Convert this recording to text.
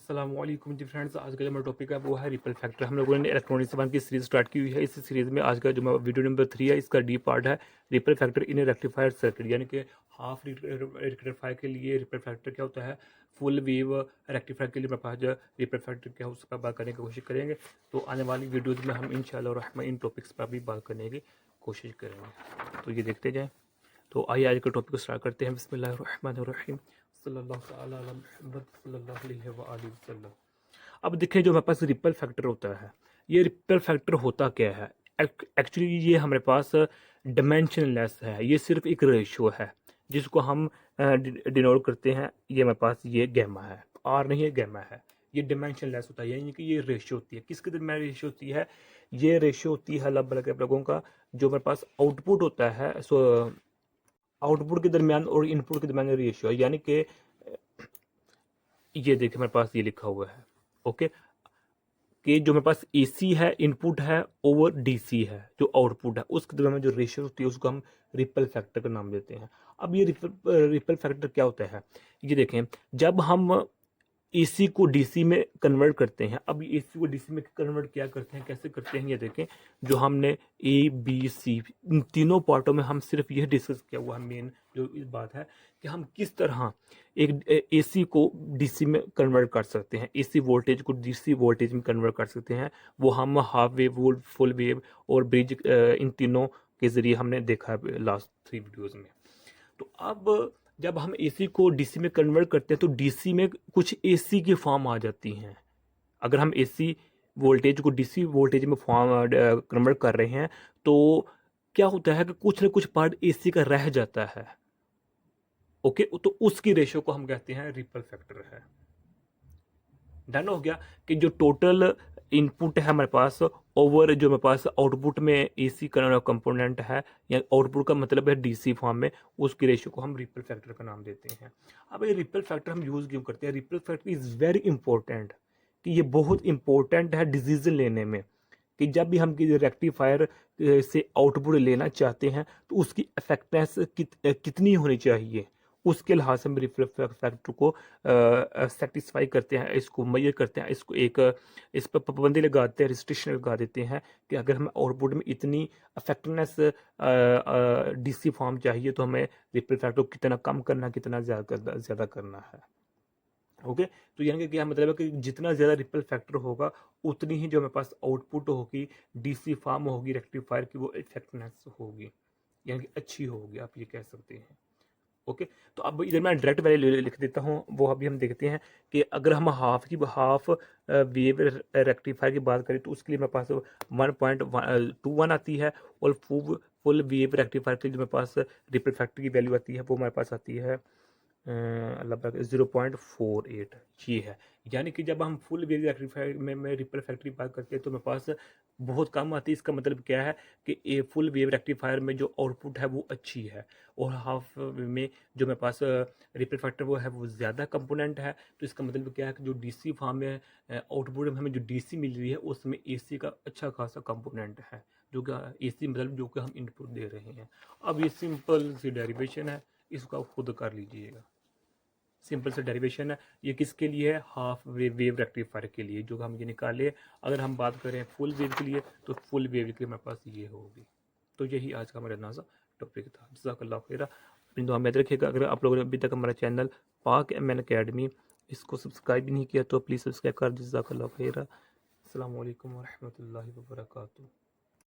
अस्सलामुअलैकुम जी फ्रेंड्स, आज का जो हमारा टॉपिक है वो है रिपल फैक्टर। हम लोगों ने इलेक्ट्रॉनिक्स वन की सीरीज स्टार्ट की हुई है। इस सीरीज में आज का जो वीडियो नंबर 3 है, इसका डी पार्ट है ripple factor in rectifier circuit, यानी कि हाफ रेक्टिफायर के लिए रिपल फैक्टर क्या होता है, फुल वेव रेक्टिफायर के लिए मेरे पास जो रिपल फैक्टर क्या है उस पर बात करने की कोशिश करेंगे। तो आने वाली वीडियोज़ में हम इंशाल्लाह रहमान इन टॉपिक्स पर भी बात करने की कोशिश करेंगे। तो ये देखते जाएँ। तो आइए आज के टॉपिक को स्टार्ट करते हैं। बिस्मिल्लाहिर्रहमानिर्रहीम, सल्लल्लाहु तआला अला मुहम्मद सल्लल्लाहु अलैहि व आलिहि वसल्लम। अब देखिए, जो हमारे पास रिपल फैक्टर होता है, ये रिपल फैक्टर होता क्या है? एक्चुअली ये हमारे पास डायमेंशनलेस है, ये सिर्फ एक रेशियो है जिसको हम डिनोट करते हैं। ये हमारे पास ये गैमा है, आर नहीं है गैमा है। ये डायमेंशनलेस होता है, यानी कि ये रेशियो होती है। किसके दरमियान रेशियो होती है? ये रेशियो होती है अल्लाह बल्कि लोगों का, जो हमारे पास आउटपुट होता है, सो आउटपुट के दरमियान और इनपुट के दरमियान रेशियो है। यानी कि ये देखिए हमारे पास ये लिखा हुआ है, ओके, कि जो मेरे पास एसी है इनपुट है ओवर डीसी है जो आउटपुट है, उसके दरमियान जो रेशियो होती है उसको हम रिपल फैक्टर का नाम देते हैं। अब ये रिपल फैक्टर क्या होता है? ये देखें, जब हम एसी को डीसी में कन्वर्ट करते हैं। अब एसी को डीसी में कन्वर्ट क्या करते हैं, कैसे करते हैं, ये देखें। जो हमने ए बी सी इन तीनों पार्टों में हम सिर्फ यह डिस्कस किया हुआ है, मेन जो इस बात है कि हम किस तरह एक एसी को डीसी में कन्वर्ट कर सकते हैं, एसी वोल्टेज को डीसी वोल्टेज में कन्वर्ट कर सकते हैं। वो हम हाफ वेव, फुल वेव और ब्रिज, इन तीनों के जरिए हमने देखा है लास्ट 3 वीडियोज़ में। तो अब जब हम एसी को डीसी में कन्वर्ट करते हैं तो डीसी में कुछ एसी की फॉर्म आ जाती हैं। अगर हम एसी वोल्टेज को डीसी वोल्टेज में फॉर्म कन्वर्ट कर रहे हैं तो क्या होता है कि कुछ ना कुछ पार्ट एसी का रह जाता है, ओके। तो उसकी रेशियो को हम कहते हैं रिपल फैक्टर है। डन हो गया कि जो टोटल इनपुट है हमारे पास ओवर जो हमारे पास आउटपुट में एसी का कंपोनेंट है, या आउटपुट का मतलब है डीसी फॉर्म में, उसकी रेशियो को हम रिपल फैक्टर का नाम देते हैं। अब ये रिपल फैक्टर हम यूज़ क्यों करते हैं? Ripple factor is very important, कि ये बहुत इंपॉर्टेंट है डिसीजन लेने में, कि जब भी हम रेक्टिफायर से आउटपुट लेना चाहते हैं तो उसकी इफेक्टनेस कितनी होनी चाहिए, उसके लिहाज से हम रिपल फैक्टर को सेटिस्फाई करते हैं, इसको मेजर करते हैं, इसको एक इस पर पाबंदी लगाते हैं, रिस्ट्रिक्शन लगा देते हैं कि अगर हमें आउटपुट में इतनी इफेक्टनेस डीसी फॉर्म चाहिए तो हमें रिपल फैक्टर को कितना कम करना, कितना ज़्यादा करना है, ओके। तो यानी कि क्या मतलब है कि जितना ज़्यादा रिपल फैक्टर होगा उतनी ही जो हमारे पास आउटपुट होगी, डीसी फॉर्म होगी रेक्टिफायर की, वो इफेक्टनेस होगी, यानी कि अच्छी होगी, आप ये कह सकते हैं, ओके। तो अब इधर मैं डायरेक्ट वैल्यू लिख देता हूँ, वो अभी हम देखते हैं कि अगर हम हाफ वेव रेक्टिफायर की बात करें तो उसके लिए मेरे पास 1.21 आती है, और फुल वेव रेक्टिफायर के लिए जो मेरे पास रिपल फैक्टर की वैल्यू आती है वो मेरे पास आती है लगभग 0.48, ये है। यानी कि जब हम फुल वेव रेक्टिफायर में रिपल फैक्टर की बात करते हैं तो मेरे पास बहुत कम आती है। इसका मतलब क्या है कि ए फुल वेव रेक्टिफायर में जो आउटपुट है वो अच्छी है, और हाफ में जो मेरे पास रिपल फैक्टर वो है वो ज़्यादा कंपोनेंट है। तो इसका मतलब क्या है कि जो डीसी फॉर्म में आउटपुट में हमें जो डीसी मिल रही है उसमें एसी का अच्छा खासा कंपोनेंट है, जो कि एसी मतलब जो कि हम इनपुट दे रहे हैं। अब ये सिंपल सी डेरिवेशन है, इसको आप खुद कर लीजिएगा। सिंपल सा डेरिवेशन है। ये किसके लिए है? हाफ वेव रेक्टिफायर के लिए, जो हम ये निकाले। अगर हम बात करें फुल वेव के लिए तो फुल वेव के लिए हमारे पास ये होगी। तो यही आज का हमारा नाजा टॉपिक था। जज़ाकल्लाह खैरा। अपनी दुआ में याद रखिएगा। अगर आप लोगों ने अभी तक हमारा चैनल पाक एमएन अकेडमी इसको सब्सक्राइब भी नहीं किया तो प्लीज़ सब्सक्राइब कर दीजिए। जज़ाकल्लाह खैरा। अस्सलामु अलैकुम वरहमतुल्लाहि वबरकातुहू।